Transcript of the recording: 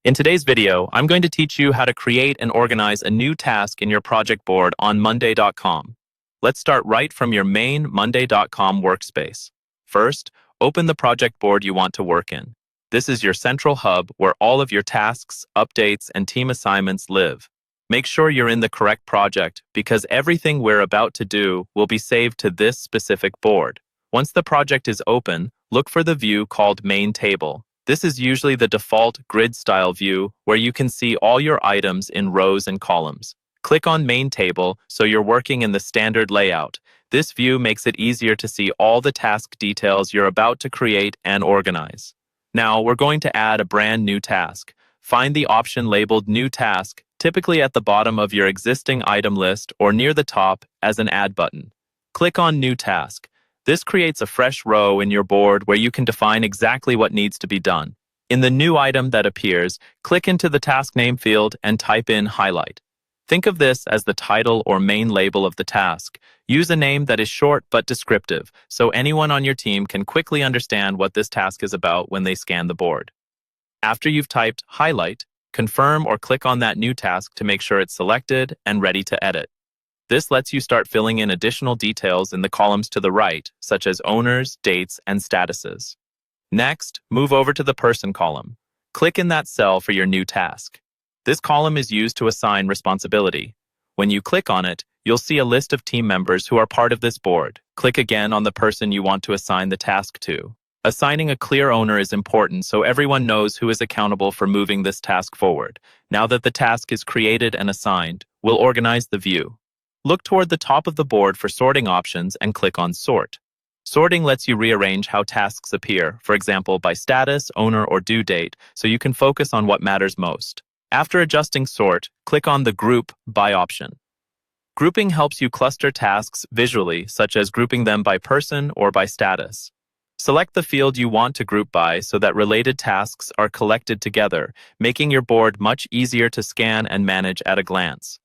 In today's video, I'm going to teach you how to create and organize a new task in your project board on Monday.com. Let's start right from your main Monday.com workspace. First, open the project board you want to work in. This is your central hub where all of your tasks, updates, and team assignments live. Make sure you're in the correct project because everything we're about to do will be saved to this specific board. Once the project is open, look for the view called Main Table. This is usually the default grid-style view where you can see all your items in rows and columns. Click on Main Table so you're working in the standard layout. This view makes it easier to see all the task details you're about to create and organize. Now, we're going to add a brand new task. Find the option labeled New Task, typically at the bottom of your existing item list or near the top as an Add button. Click on New Task. This creates a fresh row in your board where you can define exactly what needs to be done. In the new item that appears, click into the task name field and type in Highlight. Think of this as the title or main label of the task. Use a name that is short but descriptive, so anyone on your team can quickly understand what this task is about when they scan the board. After you've typed Highlight, confirm or click on that new task to make sure it's selected and ready to edit. This lets you start filling in additional details in the columns to the right, such as owners, dates, and statuses. Next, move over to the Person column. Click in that cell for your new task. This column is used to assign responsibility. When you click on it, you'll see a list of team members who are part of this board. Click again on the person you want to assign the task to. Assigning a clear owner is important so everyone knows who is accountable for moving this task forward. Now that the task is created and assigned, we'll organize the view. Look toward the top of the board for sorting options and click on Sort. Sorting lets you rearrange how tasks appear, for example, by status, owner, or due date, so you can focus on what matters most. After adjusting Sort, click on the Group By option. Grouping helps you cluster tasks visually, such as grouping them by person or by status. Select the field you want to group by so that related tasks are collected together, making your board much easier to scan and manage at a glance.